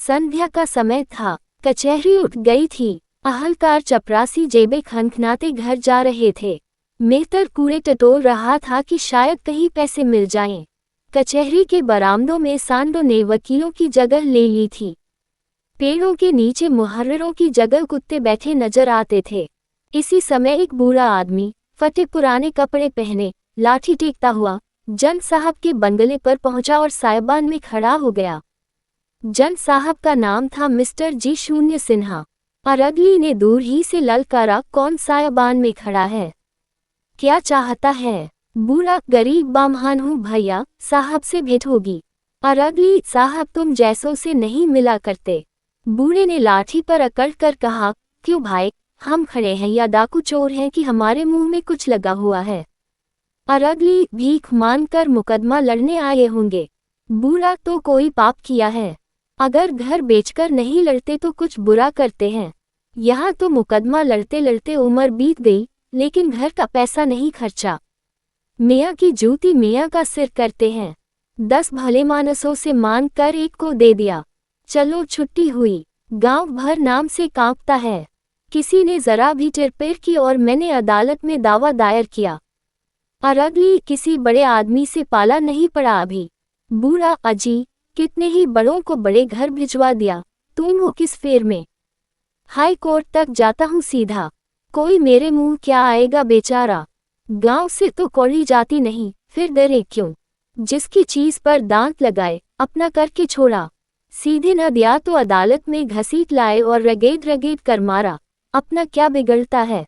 संध्या का समय था। कचहरी उठ गई थी। अहलकार चपरासी जेबें खनखनाते घर जा रहे थे। मेहतर कूड़े टटोल रहा था कि शायद कहीं पैसे मिल जाएं। कचहरी के बरामदों में सांडों ने वकीलों की जगह ले ली थी। पेड़ों के नीचे मुहर्रिरों की जगह कुत्ते बैठे नजर आते थे। इसी समय एक बूढ़ा आदमी, फटे पुराने कपड़े पहने, लाठी टेकता हुआ जज साहब के बंगले पर पहुंचा और सायबान में खड़ा हो गया। जज साहब का नाम था मिस्टर जी शून्य सिन्हा। अरगली ने दूर ही से ललकारा, कौन सायबान में खड़ा है? क्या चाहता है? बूढ़ा, गरीब बामहान हूँ भैया, साहब से भेंट होगी। अरगली, साहब तुम जैसों से नहीं मिला करते। बूढ़े ने लाठी पर अकड़ कर कहा, क्यों भाई, हम खड़े हैं या डाकू चोर हैं कि हमारे मुंह में कुछ लगा हुआ है? अरगली, भीख मांगकर मुकदमा लड़ने आए होंगे। बूढ़ा, तो कोई पाप किया है? अगर घर बेचकर नहीं लड़ते तो कुछ बुरा करते हैं। यहाँ तो मुकदमा लड़ते लड़ते उम्र बीत गई, लेकिन घर का पैसा नहीं खर्चा। मियाँ की जूती मियाँ का सिर करते हैं। 10 भले मानसों से मांग कर एक को दे दिया। चलो छुट्टी हुई। गांव भर नाम से कांपता है। किसी ने जरा भी टिरपेर की और मैंने अदालत में दावा दायर किया। अरगली, किसी बड़े आदमी से पाला नहीं पड़ा अभी। बूढ़ा, अजी, कितने ही बड़ों को बड़े घर भिजवा दिया, तुम हो किस फेर में? हाई कोर्ट तक जाता हूँ सीधा। कोई मेरे मुंह क्या आएगा बेचारा। गांव से तो कौड़ी जाती नहीं, फिर डरे क्यों? जिसकी चीज पर दांत लगाए, अपना करके छोड़ा। सीधे न दिया तो अदालत में घसीट लाए और रगेद रगेद कर मारा, अपना क्या बिगड़ता है?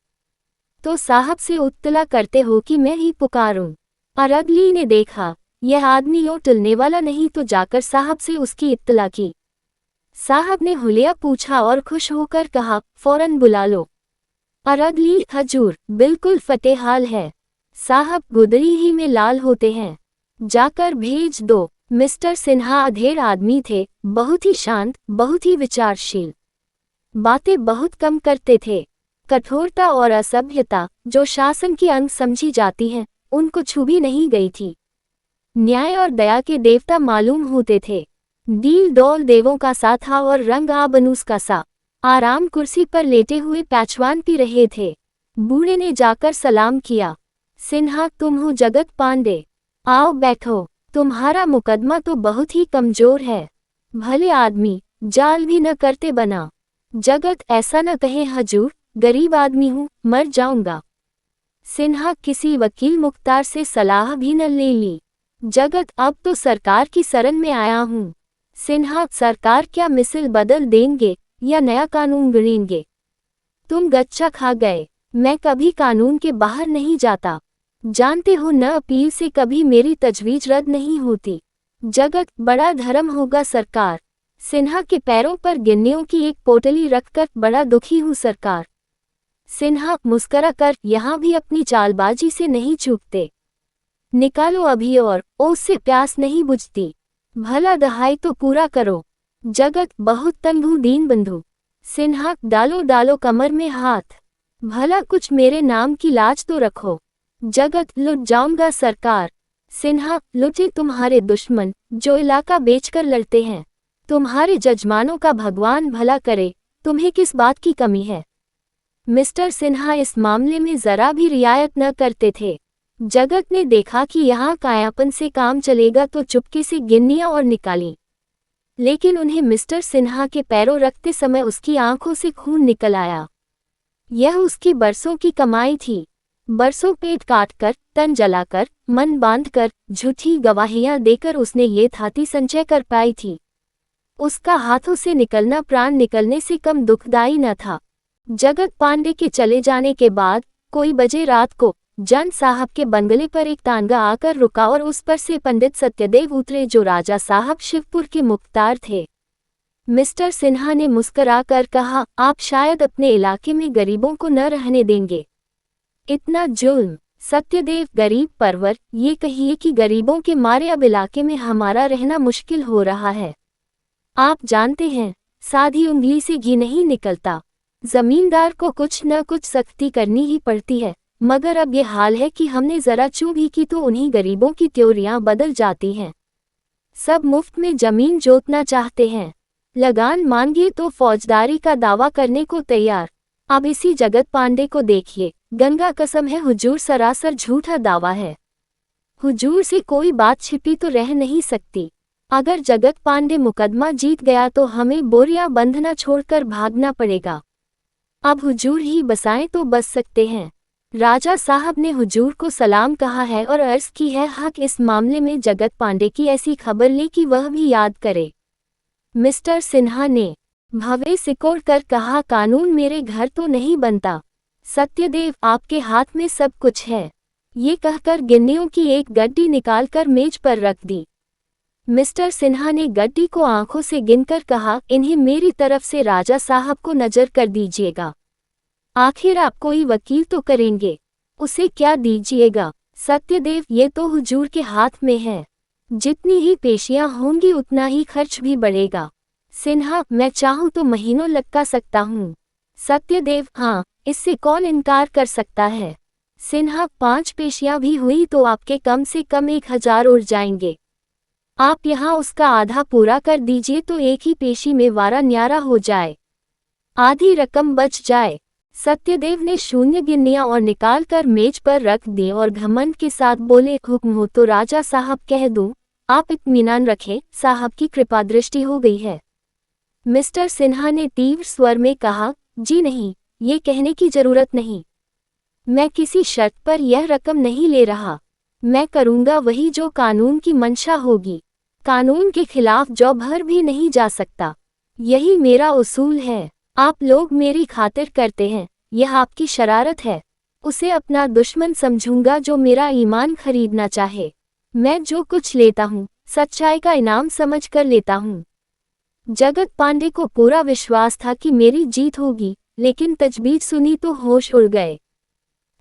तो साहब से उतला करते हो कि मैं ही पुकारूं? अरगली ने देखा, यह आदमी यूं टलने वाला नहीं तो जाकर साहब से उसकी इत्तला की। साहब ने हुलिया पूछा और खुश होकर कहा, फौरन बुला लो। अरगली, हजूर, बिल्कुल फतेहाल है। साहब गुदरी ही में लाल होते हैं, जाकर भेज दो। मिस्टर सिन्हा अधेड़ आदमी थे, बहुत ही शांत, बहुत ही विचारशील। बातें बहुत कम करते थे। कठोरता और असभ्यता, जो शासन की अंग समझी जाती हैं, उनको छू भी नहीं गई थी। न्याय और दया के देवता मालूम होते थे। डील डौल देवों का सा था और रंग आबनूस का सा। आराम कुर्सी पर लेटे हुए पैचवान पी रहे थे। बूढ़े ने जाकर सलाम किया। सिन्हा, तुम हो जगत पांडे, आओ बैठो। तुम्हारा मुकदमा तो बहुत ही कमजोर है। भले आदमी, जाल भी न करते बना। जगत ऐसा न कहे हजूर, गरीब आदमी हूँ, मर जाऊंगा। सिन्हा, किसी वकील मुख्तार से सलाह भी न ले ली। जगत, अब तो सरकार की शरण में आया हूँ। सिन्हा, सरकार क्या मिसल बदल देंगे या नया कानून गढ़ेंगे? तुम गच्चा खा गए। मैं कभी कानून के बाहर नहीं जाता। जानते हो न, अपील से कभी मेरी तजवीज रद्द नहीं होती। जगत, बड़ा धर्म होगा सरकार। सिन्हा के पैरों पर गिन्नियों की एक पोटली रखकर, बड़ा दुखी हूँ सरकार। सिन्हा मुस्करा कर, यहाँ भी अपनी चालबाजी से नहीं चूकते। निकालो अभी और, उससे प्यास नहीं बुझती। भला दहाई तो पूरा करो। जगत, बहुत तंग हूँ दीन बंधु। सिन्हा, डालो डालो कमर में हाथ। भला कुछ मेरे नाम की लाज तो रखो। जगत, लुट जाऊंगा सरकार। सिन्हा, लुटे तुम्हारे दुश्मन, जो इलाका बेचकर लड़ते हैं। तुम्हारे जजमानों का भगवान भला करे, तुम्हें किस बात की कमी है? मिस्टर सिन्हा इस मामले में जरा भी रियायत न करते थे। जगत ने देखा कि यहाँ कायापन से काम चलेगा तो चुपके से गिन्नियां और निकाली। लेकिन उन्हें मिस्टर सिन्हा के पैरों रखते समय उसकी आंखों से खून निकल आया। यह उसकी बरसों की कमाई थी। बरसों पेट काटकर, तन जलाकर, मन बांधकर, झूठी गवाहियां देकर उसने ये थाती संचय कर पाई थी। उसका हाथों से निकलना प्राण निकलने से कम दुखदायी न था। जगत पांडे के चले जाने के बाद कोई बजे रात को जज साहब के बंगले पर एक तानगा आकर रुका और उस पर से पंडित सत्यदेव उतरे, जो राजा साहब शिवपुर के मुख्तार थे। मिस्टर सिन्हा ने मुस्कराकर कहा, आप शायद अपने इलाके में गरीबों को न रहने देंगे। इतना जुल्म। सत्यदेव, गरीब परवर, ये कहिए कि गरीबों के मारे अब इलाके में हमारा रहना मुश्किल हो रहा है। आप जानते हैं, साधी उंगली से घी नहीं निकलता। जमींदार को कुछ न कुछ सख्ती करनी ही पड़ती है, मगर अब ये हाल है कि हमने जरा चूं भी की तो उन्हीं गरीबों की त्योरियां बदल जाती हैं। सब मुफ्त में जमीन जोतना चाहते हैं, लगान मांगिए तो फौजदारी का दावा करने को तैयार। अब इसी जगत पांडे को देखिए, गंगा कसम है हुजूर सरासर झूठा दावा है। हुजूर से कोई बात छिपी तो रह नहीं सकती। अगर जगत पांडे मुकदमा जीत गया तो हमें बोरियां बंधना छोड़कर भागना पड़ेगा। अब हुजूर ही बसाएं तो बस सकते हैं। राजा साहब ने हुजूर को सलाम कहा है और अर्ज की है हक इस मामले में जगत पांडे की ऐसी खबर ले कि वह भी याद करे। मिस्टर सिन्हा ने भवे सिकोड़ कर कहा, कानून मेरे घर तो नहीं बनता। सत्यदेव, आपके हाथ में सब कुछ है। ये कहकर गिन्नियों की एक गड्डी निकालकर मेज पर रख दी। मिस्टर सिन्हा ने गड्डी को आंखों से गिनकर कहा, इन्हें मेरी तरफ से राजा साहब को नजर कर दीजिएगा। आखिर आप कोई वकील तो करेंगे, उसे क्या दीजिएगा? सत्यदेव, ये तो हुजूर के हाथ में है। जितनी ही पेशियां होंगी उतना ही खर्च भी बढ़ेगा। सिन्हा, मैं चाहूं तो महीनों लटका सकता हूं। सत्यदेव, हाँ, इससे कौन इनकार कर सकता है। सिन्हा, 5 पेशियां भी हुई तो आपके कम से कम 1000 उड़ जाएंगे। आप यहाँ उसका आधा पूरा कर दीजिए तो एक ही पेशी में वारा न्यारा हो जाए, आधी रकम बच जाए। सत्यदेव ने शून्य गिन्नियां और निकाल कर मेज पर रख दी और घमंड के साथ बोले, हुक्म हो तो राजा साहब कह दूं? आप इत्मीनान रखें, साहब की कृपा दृष्टि हो गई है। मिस्टर सिन्हा ने तीव्र स्वर में कहा, जी नहीं, ये कहने की जरूरत नहीं। मैं किसी शर्त पर यह रकम नहीं ले रहा। मैं करूंगा वही जो कानून की मंशा होगी। कानून के खिलाफ जौ भर भी नहीं जा सकता, यही मेरा उसूल है। आप लोग मेरी खातिर करते हैं, यह आपकी शरारत है। उसे अपना दुश्मन समझूंगा जो मेरा ईमान खरीदना चाहे। मैं जो कुछ लेता हूँ सच्चाई का इनाम समझ कर लेता हूँ। जगत पांडे को पूरा विश्वास था कि मेरी जीत होगी, लेकिन तजवीज सुनी तो होश उड़ गए।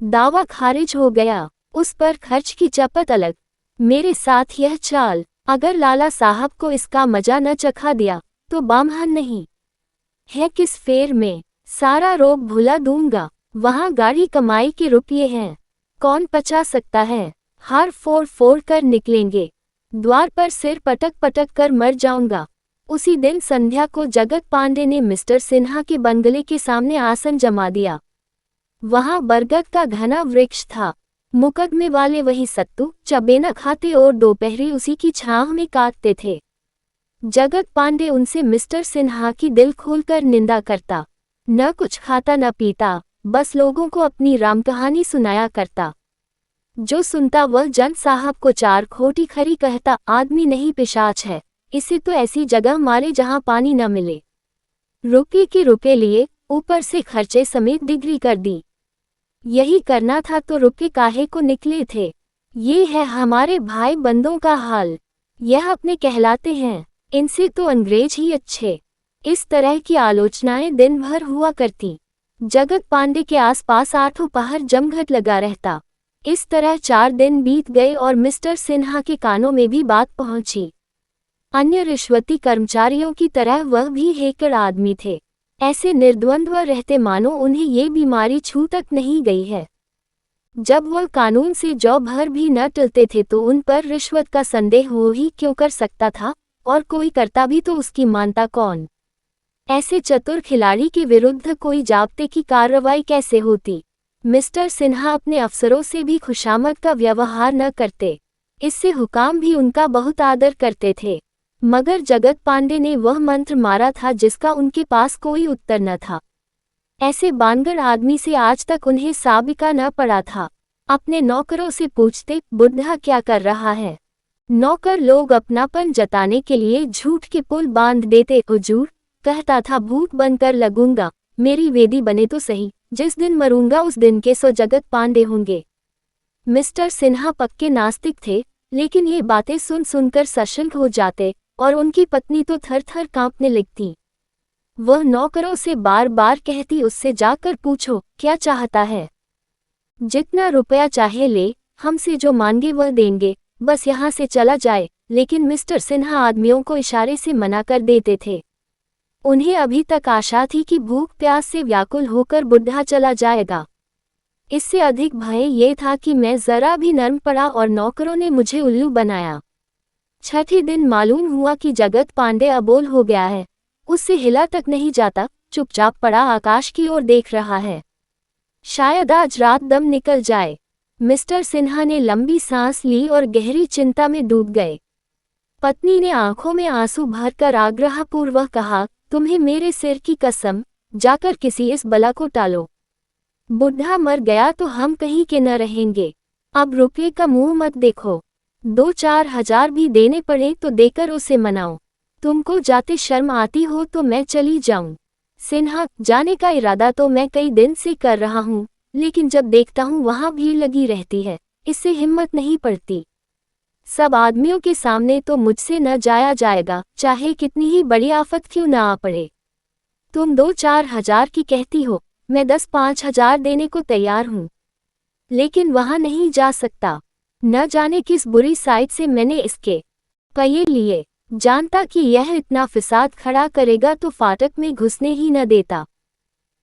दावा खारिज हो गया। उस पर खर्च की चपत अलग, मेरे साथ यह चाल। अगर लाला साहब को इसका मजा न चखा दिया तो बामहन नहीं है। किस फेर में सारा रोग भुला दूंगा। वहां गाड़ी कमाई के रुपये हैं, कौन पचा सकता है। हार फोड़ फोड़ कर निकलेंगे, द्वार पर सिर पटक पटक कर मर जाऊंगा। उसी दिन संध्या को जगत पांडे ने मिस्टर सिन्हा के बंगले के सामने आसन जमा दिया। वहां बरगद का घना वृक्ष था। मुकदमे वाले वही सत्तू चबेना खाते और दोपहरी उसी की छांव में काटते थे। जगत पांडे उनसे मिस्टर सिन्हा की दिल खोलकर निंदा करता। न कुछ खाता न पीता, बस लोगों को अपनी राम कहानी सुनाया करता। जो सुनता वह जन साहब को 4 खोटी खरी कहता, आदमी नहीं पिशाच है, इसे तो ऐसी जगह मारे जहां पानी न मिले। रुपये के रुपये लिए, ऊपर से खर्चे समेत डिग्री कर दी। यही करना था तो रुपये काहे को निकले थे। ये है हमारे भाई बंदों का हाल। यह अपने कहलाते हैं, इनसे तो अंग्रेज ही अच्छे। इस तरह की आलोचनाएं दिन भर हुआ करती। जगत पांडे के आसपास 8 पहर जमघट लगा रहता। इस तरह 4 दिन बीत गए और मिस्टर सिन्हा के कानों में भी बात पहुंची। अन्य रिश्वती कर्मचारियों की तरह वह भी हेकर आदमी थे। ऐसे निर्द्वंद्व रहते मानो उन्हें ये बीमारी छू तक नहीं गई है। जब वह कानून से जौ भर भी न टलते थे तो उन पर रिश्वत का संदेह हो ही क्यों कर सकता था, और कोई करता भी तो उसकी मानता कौन। ऐसे चतुर खिलाड़ी के विरुद्ध कोई जाब्ते की कार्रवाई कैसे होती। मिस्टर सिन्हा अपने अफसरों से भी खुशामद का व्यवहार न करते, इससे हुकाम भी उनका बहुत आदर करते थे। मगर जगत पांडे ने वह मंत्र मारा था जिसका उनके पास कोई उत्तर न था। ऐसे बानगढ़ आदमी से आज तक उन्हें साबिका न पड़ा था। अपने नौकरों से पूछते, बुढ़ा क्या कर रहा है। नौकर लोग अपनापन जताने के लिए झूठ के पुल बांध देते। हुजूर, कहता था भूत बनकर लगूंगा, मेरी वेदी बने तो सही, जिस दिन मरूंगा उस दिन के 100 जगत पांडे होंगे। मिस्टर सिन्हा पक्के नास्तिक थे, लेकिन ये बातें सुन सुनकर सशंक हो जाते और उनकी पत्नी तो थर थर कांपने लगती। वह नौकरों से बार बार कहती, उससे जाकर पूछो क्या चाहता है। जितना रुपया चाहे ले, हमसे जो मांगे वह देंगे, बस यहाँ से चला जाए। लेकिन मिस्टर सिन्हा आदमियों को इशारे से मना कर देते थे। उन्हें अभी तक आशा थी कि भूख प्यास से व्याकुल होकर बुढ़ा चला जाएगा। इससे अधिक भय ये था कि मैं जरा भी नर्म पड़ा और नौकरों ने मुझे उल्लू बनाया। 6ठे दिन मालूम हुआ कि जगत पांडे अबोल हो गया है। उससे हिला तक नहीं जाता, चुपचाप पड़ा आकाश की ओर देख रहा है। शायद आज रात दम निकल जाए। मिस्टर सिन्हा ने लंबी सांस ली और गहरी चिंता में डूब गए। पत्नी ने आंखों में आंसू भरकर आग्रहपूर्वक कहा, तुम्हें मेरे सिर की कसम, जाकर किसी इस बला को टालो। बुढ़ा मर गया तो हम कहीं के न रहेंगे। अब रुपये का मुंह मत देखो। 2-4 हजार भी देने पड़े तो देकर उसे मनाओ। तुमको जाते शर्म आती हो तो मैं चली जाऊं। सिन्हा, जाने का इरादा तो मैं कई दिन से कर रहा हूं, लेकिन जब देखता हूं वहां भीड़ लगी रहती है, इससे हिम्मत नहीं पड़ती। सब आदमियों के सामने तो मुझसे न जाया जाएगा, चाहे कितनी ही बड़ी आफत क्यों न आ पड़े। तुम 2-4 हजार की कहती हो, मैं 10-5 हजार देने को तैयार हूं, लेकिन वहां नहीं जा सकता। न जाने किस बुरी साइड से मैंने इसके पैसे लिए। जानता कि यह इतना फिसाद खड़ा करेगा तो फाटक में घुसने ही न देता।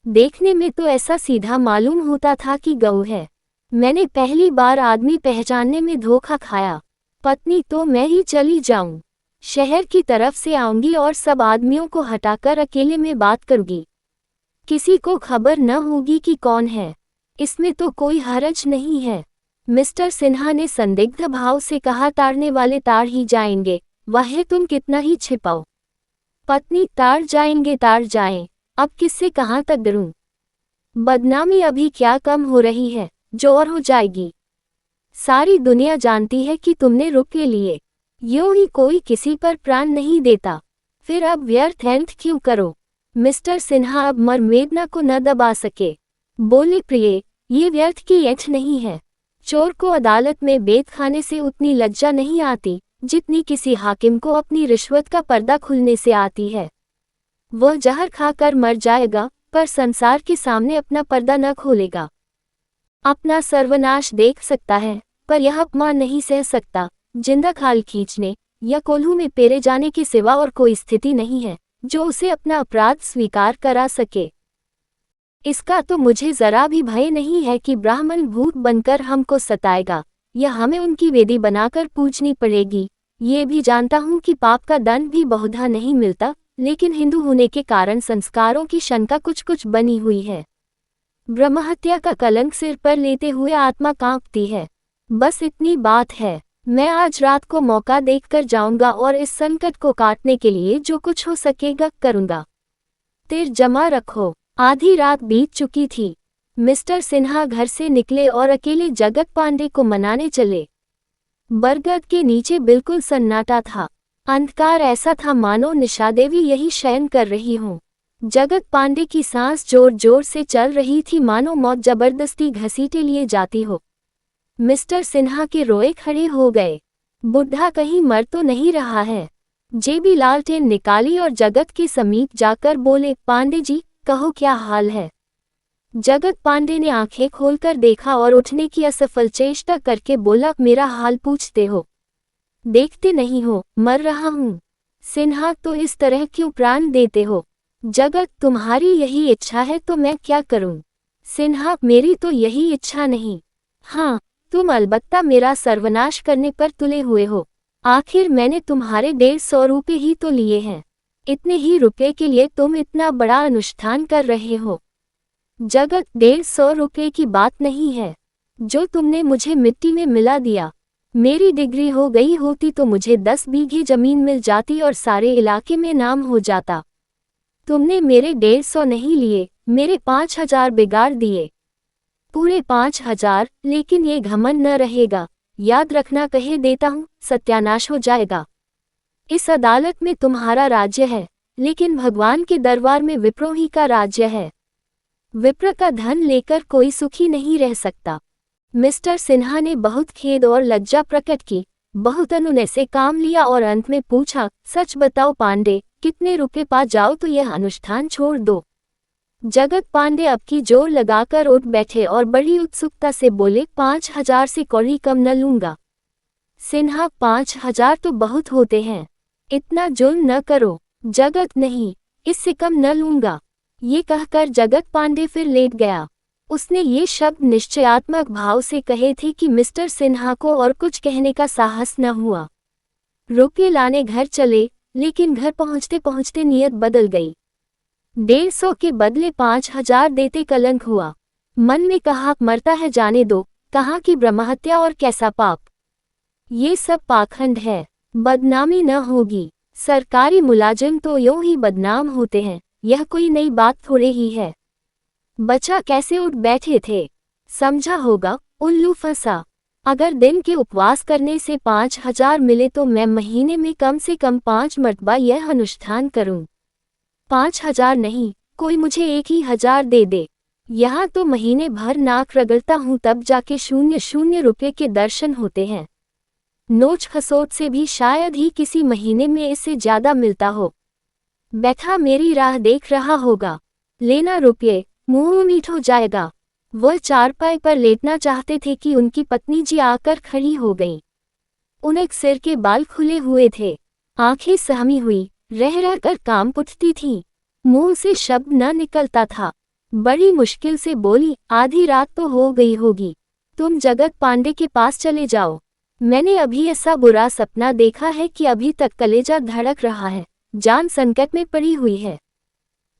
देखने में तो ऐसा सीधा मालूम होता था कि गऊ है। मैंने पहली बार आदमी पहचानने में धोखा खाया। पत्नी तो मैं ही चली जाऊं। शहर की तरफ से आऊंगी और सब आदमियों को हटाकर अकेले में बात करूंगी। किसी को खबर न होगी कि कौन है। इसमें तो कोई हरज नहीं है। मिस्टर सिन्हा ने संदिग्ध भाव से कहा, ताड़ने वाले ताड़ ही जाएंगे, वह तुम कितना ही छिपाओ। पत्नी, ताड़ जाएंगे ताड़ जाएं, अब किससे कहाँ तक डरूं। बदनामी अभी क्या कम हो रही है, जो और हो जाएगी। सारी दुनिया जानती है कि तुमने रुपये लिए। यूं ही कोई किसी पर प्राण नहीं देता, फिर अब व्यर्थ एंथ क्यों करो। मिस्टर सिन्हा अब मरवेदना को न दबा सके। बोले, प्रिय, ये व्यर्थ की ऐठ नहीं है। चोर को अदालत में बेत खाने से उतनी लज्जा नहीं आती जितनी किसी हाकिम को अपनी रिश्वत का पर्दा खुलने से आती है। वह जहर खाकर मर जाएगा, पर संसार के सामने अपना पर्दा न खोलेगा। अपना सर्वनाश देख सकता है, पर यह अपमान नहीं सह सकता। जिंदा खाल खींचने या कोल्हू में पेरे जाने के सिवा और कोई स्थिति नहीं है जो उसे अपना अपराध स्वीकार करा सके। इसका तो मुझे जरा भी भय नहीं है कि ब्राह्मण भूत बनकर हमको सताएगा या हमें उनकी वेदी बनाकर पूजनी पड़ेगी। ये भी जानता हूँ कि पाप का दंड भी बहुधा नहीं मिलता, लेकिन हिंदू होने के कारण संस्कारों की शंका कुछ कुछ बनी हुई है। ब्रह्महत्या का कलंक सिर पर लेते हुए आत्मा कांपती है। बस इतनी बात है। मैं आज रात को मौका देखकर जाऊंगा और इस संकट को काटने के लिए जो कुछ हो सकेगा करूंगा। तिर जमा रखो। आधी रात बीत चुकी थी। मिस्टर सिन्हा घर से निकले और अकेले जगत पांडे को मनाने चले। बरगद के नीचे बिल्कुल सन्नाटा था। अंधकार ऐसा था मानो निशादेवी यही शयन कर रही हों। जगत पांडे की सांस जोर जोर से चल रही थी, मानो मौत जबरदस्ती घसीटे लिए जाती हो। मिस्टर सिन्हा के रोए खड़े हो गए। बुढ़ा कहीं मर तो नहीं रहा है। जेबी लालटेन निकाली और जगत के समीप जाकर बोले, पांडे जी, कहो क्या हाल है। जगत पांडे ने आंखें खोलकर देखा और उठने की असफल चेष्टा करके बोला, मेरा हाल पूछते हो, देखते नहीं हो मर रहा हूँ। सिन्हा, तो इस तरह क्यों प्राण देते हो। जगत, तुम्हारी यही इच्छा है तो मैं क्या करूं। सिन्हा, मेरी तो यही इच्छा नहीं। हाँ, तुम अलबत्ता मेरा सर्वनाश करने पर तुले हुए हो। आखिर मैंने तुम्हारे 150 रुपये ही तो लिए हैं। इतने ही रुपये के लिए तुम इतना बड़ा अनुष्ठान कर रहे हो। जगत, 150 रुपये की बात नहीं है। जो तुमने मुझे मिट्टी में मिला दिया। मेरी डिग्री हो गई होती तो मुझे 10 बीघे जमीन मिल जाती और सारे इलाके में नाम हो जाता। तुमने मेरे 150 नहीं लिए, मेरे 5,000 बिगाड़ दिए। पूरे 5,000, लेकिन ये घमंड न रहेगा। याद रखना, कहे देता हूँ, सत्यानाश हो जाएगा। इस अदालत में तुम्हारा राज्य है, लेकिन भगवान के दरबार में विप्रोही का राज्य है। विप्र का धन लेकर कोई सुखी नहीं रह सकता। मिस्टर सिन्हा ने बहुत खेद और लज्जा प्रकट की, बहुत अनुनय से काम लिया और अंत में पूछा, सच बताओ पांडे, कितने रुपए पा जाओ तो यह अनुष्ठान छोड़ दो। जगत पांडे अब की जोर लगाकर उठ बैठे और बड़ी उत्सुकता से बोले, 5,000 से कौड़ी कम न लूंगा। सिन्हा, 5,000 तो बहुत होते हैं, इतना जुल्म न करो। जगत, नहीं, इससे कम न लूंगा। ये कहकर जगत पांडे फिर लेट गया। उसने ये शब्द निश्चयात्मक भाव से कहे थे कि मिस्टर सिन्हा को और कुछ कहने का साहस न हुआ। रुपये लाने घर चले, लेकिन घर पहुंचते पहुंचते नीयत बदल गई। 150 के बदले 5000 देते कलंक हुआ। मन में कहा मरता है जाने दो, कहा कि ब्रह्महत्या और कैसा पाप। ये सब पाखंड है, बदनामी न होगी। सरकारी मुलाजिम तो यूं ही बदनाम होते हैं, यह कोई नई बात थोड़े ही है। बच्चा कैसे उठ बैठे थे, समझा होगा, उल्लू फंसा। अगर दिन के उपवास करने से 5000 मिले तो मैं महीने में कम से कम 5 मरतबा यह अनुष्ठान करूं। 5000 नहीं, कोई मुझे 1000 दे दे। यहाँ तो महीने भर नाक रगड़ता हूँ तब जाके 0 रुपये के दर्शन होते हैं। नोच खसोट से भी शायद ही किसी महीने में इससे ज्यादा मिलता हो। बैठा मेरी राह देख रहा होगा, लेना रुपये, मुंह मीठ हो जाएगा। वह चारपाई पर लेटना चाहते थे कि उनकी पत्नी जी आकर खड़ी हो गईं। उनके सिर के बाल खुले हुए थे, आंखें सहमी हुई, रह रह कर काम पुटती थीं। मुंह से शब्द न निकलता था। बड़ी मुश्किल से बोली, आधी रात तो हो गई होगी, तुम जगत पांडे के पास चले जाओ। मैंने अभी ऐसा बुरा सपना देखा है कि अभी तक कलेजा धड़क रहा है, जान संकट में पड़ी हुई है।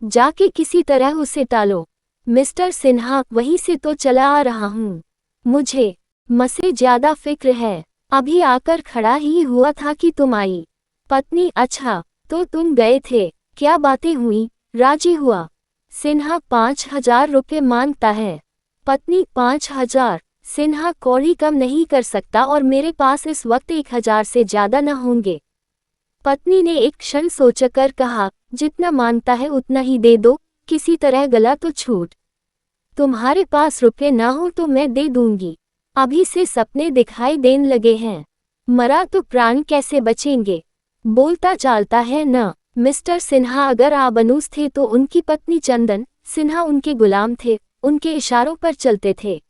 जाके किसी तरह उसे टालो। मिस्टर सिन्हा, वहीं से तो चला आ रहा हूँ। मुझे मसे ज्यादा फिक्र है, अभी आकर खड़ा ही हुआ था कि तुम आई। पत्नी, अच्छा तो तुम गए थे, क्या बातें हुई, राजी हुआ? सिन्हा, 5000 रुपये मांगता है। पत्नी, 5000? सिन्हा, कौड़ी कम नहीं कर सकता और मेरे पास इस वक्त 1000 से ज्यादा न होंगे। पत्नी ने एक क्षण सोचकर कहा, जितना मांगता है उतना ही दे दो, किसी तरह गला तो छूट। तुम्हारे पास रुपये न हो तो मैं दे दूंगी, अभी से सपने दिखाई देने लगे हैं, मरा तो प्राण कैसे बचेंगे। बोलता चालता है न। मिस्टर सिन्हा अगर आबनूस थे तो उनकी पत्नी चंदन सिन्हा उनके गुलाम थे, उनके इशारों पर चलते थे।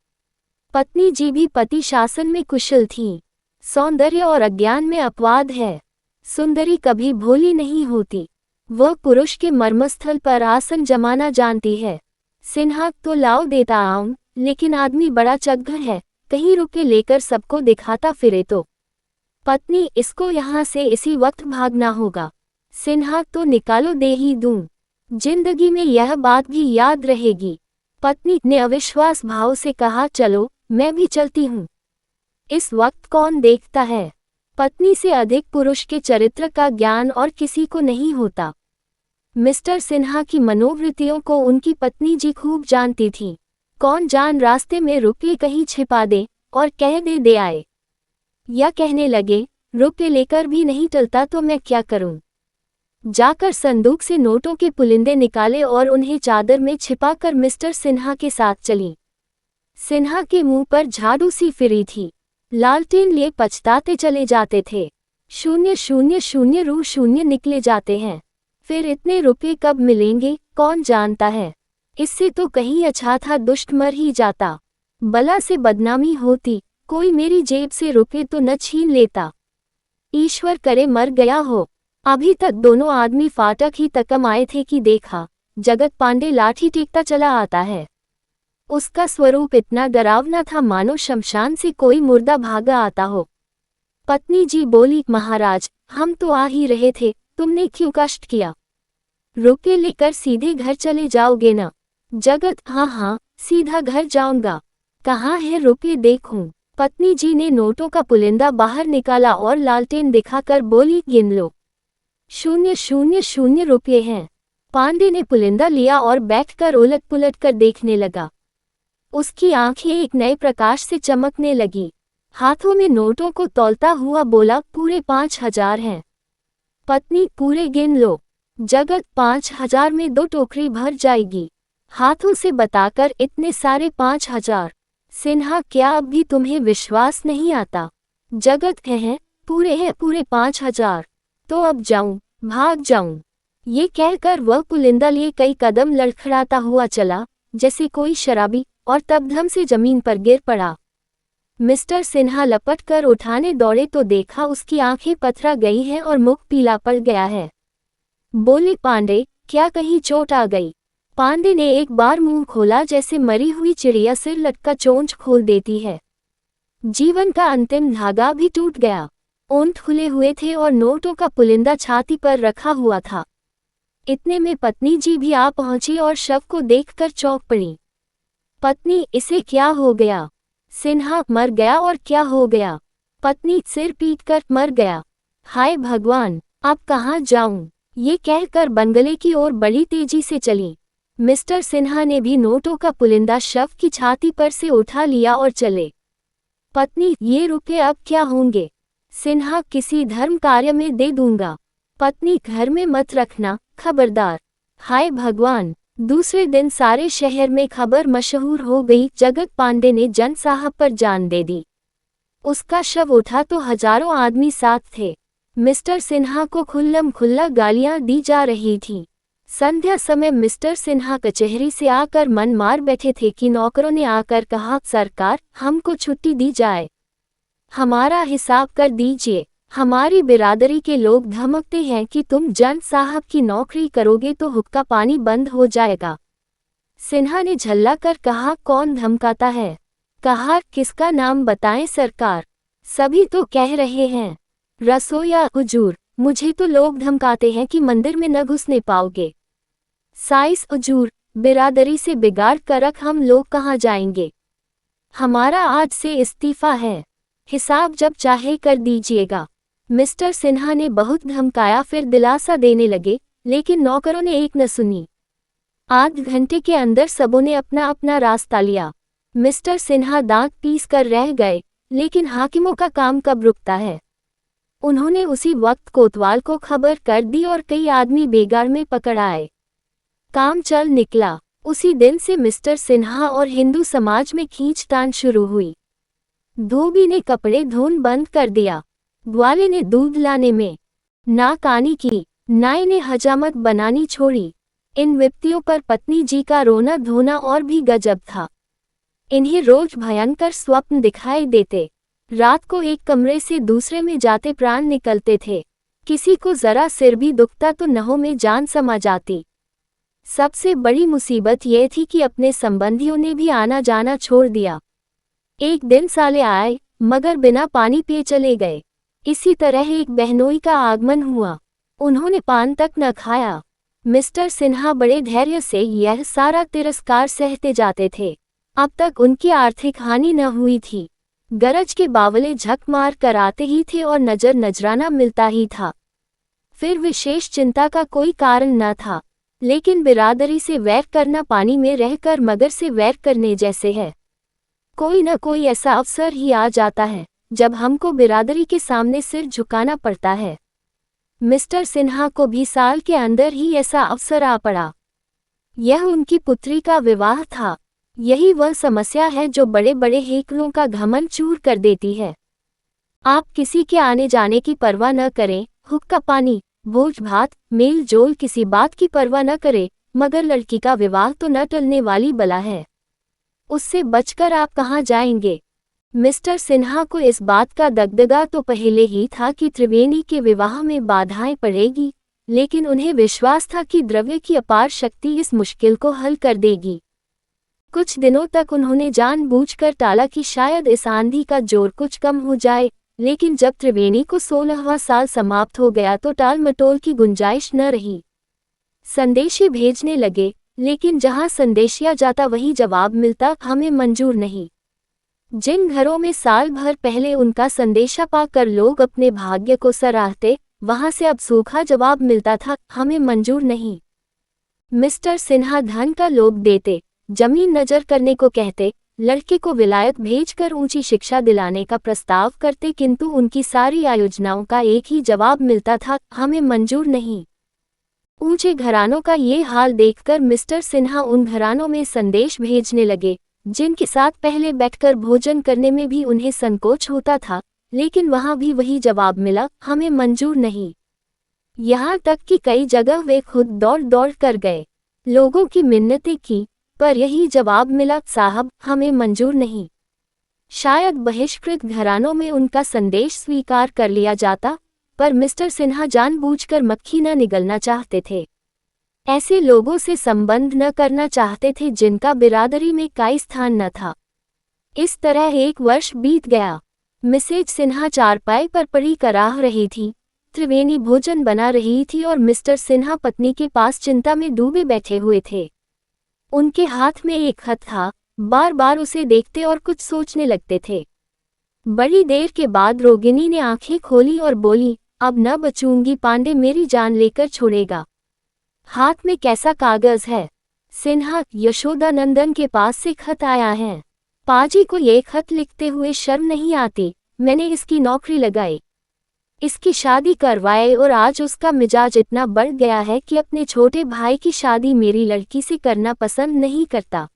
पत्नी जी भी पति शासन में कुशल थीं। सौंदर्य और अज्ञान में अपवाद है। सुंदरी कभी भोली नहीं होती, वह पुरुष के मर्मस्थल पर आसन जमाना जानती है। सिन्हा, तो लाओ देता आऊं, लेकिन आदमी बड़ा चक्कर है, कहीं रुपये लेकर सबको दिखाता फिरे तो। पत्नी, इसको यहाँ से इसी वक्त भागना होगा। सिन्हा, तो निकालो दे ही दूं, जिंदगी में यह बात भी याद रहेगी। पत्नी ने अविश्वास भाव से कहा, चलो मैं भी चलती हूँ, इस वक्त कौन देखता है। पत्नी से अधिक पुरुष के चरित्र का ज्ञान और किसी को नहीं होता। मिस्टर सिन्हा की मनोवृत्तियों को उनकी पत्नी जी खूब जानती थी। कौन जान रास्ते में रुपये कहीं छिपा दे और कह दे आए, या कहने लगे रुपये लेकर भी नहीं टलता तो मैं क्या करूं। जाकर संदूक से नोटों के पुलिंदे निकाले और उन्हें चादर में छिपाकर मिस्टर सिन्हा के साथ चली। सिन्हा के मुंह पर झाड़ू सी फिरी थी, लालटेन लिए पछताते चले जाते थे। 000 रू 0 निकले जाते हैं, फिर इतने रुपये कब मिलेंगे कौन जानता है। इससे तो कहीं अच्छा था दुष्ट मर ही जाता, बला से बदनामी होती, कोई मेरी जेब से रुपये तो न छीन लेता। ईश्वर करे मर गया हो। अभी तक दोनों आदमी फाटक ही तकम आए थे कि देखा जगत पांडे लाठी टेकता चला आता है। उसका स्वरूप इतना डरावना था मानो शमशान से कोई मुर्दा भागा आता हो। पत्नी जी बोली, महाराज हम तो आ ही रहे थे, तुमने क्यों कष्ट किया। रुपये लेकर सीधे घर चले जाओगे ना। जगत, हाँ हाँ सीधा घर जाऊंगा। कहाँ है रुपये देखूं। पत्नी जी ने नोटों का पुलिंदा बाहर निकाला और लालटेन दिखाकर बोली, गिन लो। 000 रुपये हैं। पांडे ने पुलिंदा लिया और बैठकर उलट पुलट कर देखने लगा। उसकी आंखें एक नए प्रकाश से चमकने लगी। हाथों में नोटों को तौलता हुआ बोला, पूरे 5000 हैं। पत्नी, पूरे गिन लो। जगत, 5000 में 2 टोकरी भर जाएगी। हाथों से बताकर, इतने सारे 5000। सिन्हा, क्या अब भी तुम्हें विश्वास नहीं आता। जगत, हैं पूरे 5000। तो अब जाऊं, भाग जाऊं। ये कहकर वह पुलिंदा लिए कई कदम लड़खड़ाता हुआ चला जैसे कोई शराबी, और तब धम से जमीन पर गिर पड़ा। मिस्टर सिन्हा लपट कर उठाने दौड़े तो देखा उसकी आंखें पथरा गई हैं और मुख पीला पड़ गया है। बोले, पांडे क्या कहीं चोट आ गई। पांडे ने एक बार मुंह खोला जैसे मरी हुई चिड़िया सिर लटका चोंच खोल देती है। जीवन का अंतिम धागा भी टूट गया। ओंठ खुले हुए थे और नोटों का पुलिंदा छाती पर रखा हुआ था। इतने में पत्नी जी भी आ पहुंची और शव को देखकर चौंक पड़ी। पत्नी, इसे क्या हो गया? सिन्हा, मर गया और क्या हो गया? पत्नी, सिर पीटकर मर गया। हाय भगवान, अब कहाँ जाऊं? ये कहकर बंगले की ओर बड़ी तेजी से चली। मिस्टर सिन्हा ने भी नोटों का पुलिंदा शव की छाती पर से उठा लिया और चले। पत्नी, ये रुपए अब क्या होंगे? सिन्हा, किसी धर्म कार्य में दे दूंगा। पत्नी, घर में मत रखना, खबरदार। हाय भगवान, दूसरे दिन सारे शहर में खबर मशहूर हो गई, जगत पांडे ने जन साहब पर जान दे दी। उसका शव उठा तो हजारों आदमी साथ थे। मिस्टर सिन्हा को खुल्लम खुल्ला गालियां दी जा रही थीं। संध्या समय मिस्टर सिन्हा कचहरी से आकर मन मार बैठे थे कि नौकरों ने आकर कहा, सरकार, हमको छुट्टी दी जाए, हमारा हिसाब कर दीजिए। हमारी बिरादरी के लोग धमकते हैं कि तुम जन साहब की नौकरी करोगे तो हुक्का पानी बंद हो जाएगा। सिन्हा ने झल्ला कर कहा, कौन धमकाता है? कहा, किसका नाम बताएं सरकार? सभी तो कह रहे हैं रसोइया हुजूर। मुझे तो लोग धमकाते हैं कि मंदिर में न घुसने पाओगे। साइस हुजूर, बिरादरी से बिगाड़ कर रख हम लोग कहाँ जाएंगे? हमारा आज से इस्तीफा है, हिसाब जब चाहे कर दीजिएगा। मिस्टर सिन्हा ने बहुत धमकाया, फिर दिलासा देने लगे, लेकिन नौकरों ने एक न सुनी। आध घंटे के अंदर सबों ने अपना अपना रास्ता लिया। मिस्टर सिन्हा दांत पीस कर रह गए, लेकिन हाकिमों का काम कब रुकता है। उन्होंने उसी वक्त कोतवाल को खबर कर दी और कई आदमी बेगार में पकड़ आए। काम चल निकला। उसी दिन से मिस्टर सिन्हा और हिंदू समाज में खींचतान शुरू हुई। धोबी ने कपड़े धोन बंद कर दिया, ग्वाले ने दूध लाने में नाकानी की, नाई ने हजामत बनानी छोड़ी। इन विपत्तियों पर पत्नी जी का रोना धोना और भी गजब था। इन्हें रोज भयंकर स्वप्न दिखाई देते। रात को एक कमरे से दूसरे में जाते प्राण निकलते थे। किसी को जरा सिर भी दुखता तो नहों में जान समा जाती। सबसे बड़ी मुसीबत यह थी कि अपने संबंधियों ने भी आना जाना छोड़ दिया। एक दिन साले आए, मगर बिना पानी पिए चले गए। इसी तरह एक बहनोई का आगमन हुआ। उन्होंने पान तक न खाया। मिस्टर सिन्हा बड़े धैर्य से यह सारा तिरस्कार सहते जाते थे। अब तक उनकी आर्थिक हानि न हुई थी। गरज के बावले झक मार कर आते ही थे और नजर नजराना मिलता ही था। फिर विशेष चिंता का कोई कारण न था, लेकिन बिरादरी से वैर करना पानी में रहकर मगर से वैर करने जैसे है। कोई न कोई ऐसा अवसर ही आ जाता है जब हमको बिरादरी के सामने सिर झुकाना पड़ता है। मिस्टर सिन्हा को भी साल के अंदर ही ऐसा अवसर आ पड़ा। यह उनकी पुत्री का विवाह था। यही वह समस्या है जो बड़े बड़े हेकलों का घमंड चूर कर देती है। आप किसी के आने जाने की परवाह न करें, हुक्का पानी, भोज भात, मेल जोल, किसी बात की परवाह न करें, मगर लड़की का विवाह तो न टलने वाली बला है। उससे बचकर आप कहाँ जाएंगे? मिस्टर सिन्हा को इस बात का दगदगा तो पहले ही था कि त्रिवेणी के विवाह में बाधाएं पड़ेगी, लेकिन उन्हें विश्वास था कि द्रव्य की अपार शक्ति इस मुश्किल को हल कर देगी। कुछ दिनों तक उन्होंने जानबूझकर टाला कि शायद इस आंधी का जोर कुछ कम हो जाए, लेकिन जब त्रिवेणी को 16वां साल समाप्त हो गया तो टाल मटोल की गुंजाइश न रही। संदेशे भेजने लगे, लेकिन जहां संदेशिया जाता वही जवाब मिलता, हमें मंजूर नहीं। जिन घरों में साल भर पहले उनका संदेशा पाकर लोग अपने भाग्य को सराहते, वहां से अब सूखा जवाब मिलता था, हमें मंजूर नहीं। मिस्टर सिन्हा धन का लोभ देते, जमीन नजर करने को कहते, लड़के को विलायत भेजकर ऊंची शिक्षा दिलाने का प्रस्ताव करते, किंतु उनकी सारी आयोजनाओं का एक ही जवाब मिलता था, हमें मंजूर नहीं। ऊंचे घरानों का ये हाल देखकर मिस्टर सिन्हा उन घरानों में संदेश भेजने लगे, जिनके साथ पहले बैठकर भोजन करने में भी उन्हें संकोच होता था, लेकिन वहां भी वही जवाब मिला, हमें मंजूर नहीं। यहाँ तक कि कई जगह वे खुद दौड़ दौड़ कर गए, लोगों की मिन्नतें की, पर यही जवाब मिला, साहब, हमें मंजूर नहीं। शायद बहिष्कृत घरानों में उनका संदेश स्वीकार कर लिया जाता, पर मिस्टर सिन्हा जानबूझकर मक्खी न निगलना चाहते थे। ऐसे लोगों से संबंध न करना चाहते थे जिनका बिरादरी में कोई स्थान न था। इस तरह एक वर्ष बीत गया। मिसेज सिन्हा चारपाई पर पड़ी कराह रही थी। त्रिवेणी भोजन बना रही थी और मिस्टर सिन्हा पत्नी के पास चिंता में डूबे बैठे हुए थे। उनके हाथ में एक खत था, बार बार उसे देखते और कुछ सोचने लगते थे। बड़ी देर के बाद रोगिणी ने आंखें खोली और बोली, अब न बचूंगी, पांडे मेरी जान लेकर छोड़ेगा। हाथ में कैसा कागज है? सिन्हा, यशोदानंदन के पास से खत आया है। पाजी को ये खत लिखते हुए शर्म नहीं आती? मैंने इसकी नौकरी लगाई, इसकी शादी करवाए और आज उसका मिजाज इतना बढ़ गया है कि अपने छोटे भाई की शादी मेरी लड़की से करना पसंद नहीं करता।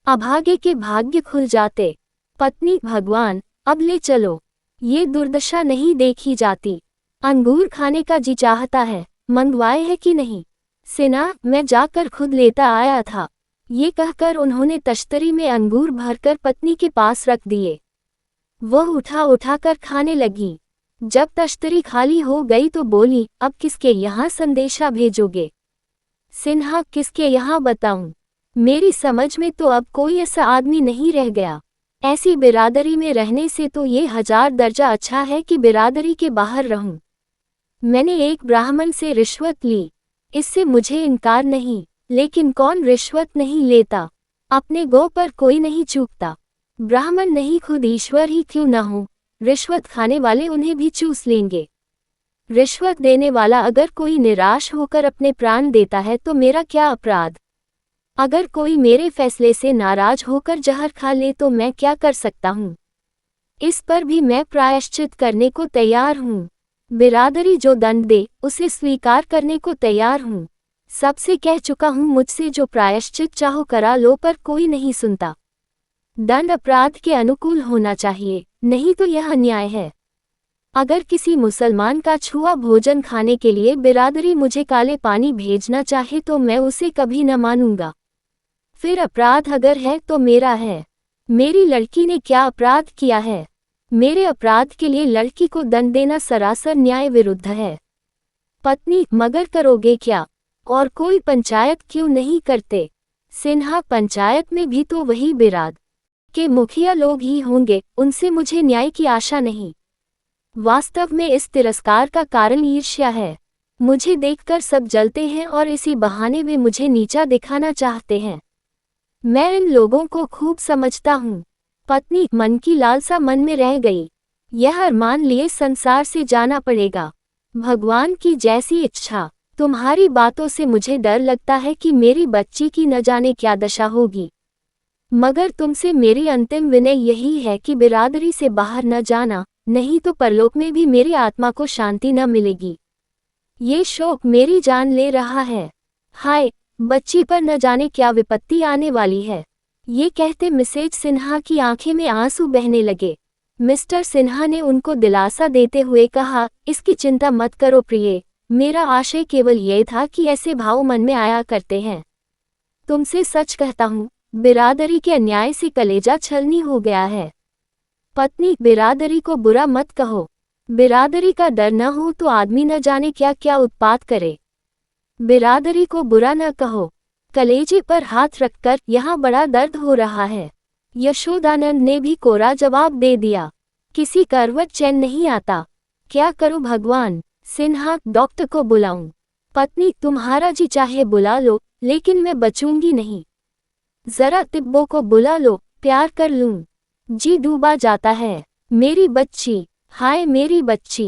अभागे के भाग्य खुल जाते। पत्नी, भगवान अब ले चलो, ये दुर्दशा नहीं देखी जाती। अंगूर खाने का जी चाहता है, मंगवाए है कि नहीं? सिन्हा, मैं जाकर खुद लेता आया था। ये कहकर उन्होंने तश्तरी में अंगूर भरकर पत्नी के पास रख दिए। वह उठाकर खाने लगी। जब तश्तरी खाली हो गई तो बोली, अब किसके यहाँ संदेशा भेजोगे? सिन्हा, किसके यहाँ बताऊं? मेरी समझ में तो अब कोई ऐसा आदमी नहीं रह गया। ऐसी बिरादरी में रहने से तो ये 1000 दर्जा अच्छा है कि बिरादरी के बाहर रहूं। मैंने एक ब्राह्मण से रिश्वत ली, इससे मुझे इनकार नहीं, लेकिन कौन रिश्वत नहीं लेता? अपने गौ पर कोई नहीं चूकता। ब्राह्मण नहीं, खुद ईश्वर ही क्यों न हो, रिश्वत खाने वाले उन्हें भी चूस लेंगे। रिश्वत देने वाला अगर कोई निराश होकर अपने प्राण देता है तो मेरा क्या अपराध? अगर कोई मेरे फैसले से नाराज होकर जहर खा ले तो मैं क्या कर सकता हूँ? इस पर भी मैं प्रायश्चित करने को तैयार हूँ। बिरादरी जो दंड दे उसे स्वीकार करने को तैयार हूँ। सबसे कह चुका हूँ, मुझसे जो प्रायश्चित चाहो करा लो, पर कोई नहीं सुनता। दंड अपराध के अनुकूल होना चाहिए, नहीं तो यह अन्याय है। अगर किसी मुसलमान का छुआ भोजन खाने के लिए बिरादरी मुझे काले पानी भेजना चाहे तो मैं उसे कभी न मानूंगा। फिर अपराध अगर है तो मेरा है। मेरी लड़की ने क्या अपराध किया है? मेरे अपराध के लिए लड़की को दंड देना सरासर न्याय विरुद्ध है। पत्नी, मगर करोगे क्या? और कोई पंचायत क्यों नहीं करते? सिन्हा, पंचायत में भी तो वही बिराद के मुखिया लोग ही होंगे, उनसे मुझे न्याय की आशा नहीं। वास्तव में इस तिरस्कार का कारण ईर्ष्या है। मुझे देखकर सब जलते हैं और इसी बहाने वे मुझे नीचा दिखाना चाहते हैं। मैं इन लोगों को खूब समझता हूँ। पत्नी, मन की लालसा मन में रह गई। यह अरमान लिए संसार से जाना पड़ेगा। भगवान की जैसी इच्छा। तुम्हारी बातों से मुझे डर लगता है कि मेरी बच्ची की न जाने क्या दशा होगी। मगर तुमसे मेरी अंतिम विनय यही है कि बिरादरी से बाहर न जाना, नहीं तो परलोक में भी मेरी आत्मा को शांति न मिलेगी। ये शोक मेरी जान ले रहा है। हाय, बच्ची पर न जाने क्या विपत्ति आने वाली है। ये कहते मिसेज सिन्हा की आंखें में आंसू बहने लगे। मिस्टर सिन्हा ने उनको दिलासा देते हुए कहा, इसकी चिंता मत करो प्रिये, मेरा आशय केवल ये था कि ऐसे भाव मन में आया करते हैं। तुमसे सच कहता हूँ, बिरादरी के अन्याय से कलेजा छलनी हो गया है। पत्नी, बिरादरी को बुरा मत कहो। बिरादरी का डर न हो तो आदमी न जाने क्या क्या उत्पात करे। बिरादरी को बुरा न कहो। कलेजे पर हाथ रखकर, यहाँ बड़ा दर्द हो रहा है। यशोदानंद ने भी कोरा जवाब दे दिया। किसी करवट चैन नहीं आता। क्या करूं भगवान? सिन्हा, डॉक्टर को बुलाऊं? पत्नी, तुम्हारा जी चाहे बुला लो, लेकिन मैं बचूंगी नहीं। जरा तिब्बों को बुला लो, प्यार कर लूं। जी डूबा जाता है। मेरी बच्ची, हाय मेरी बच्ची।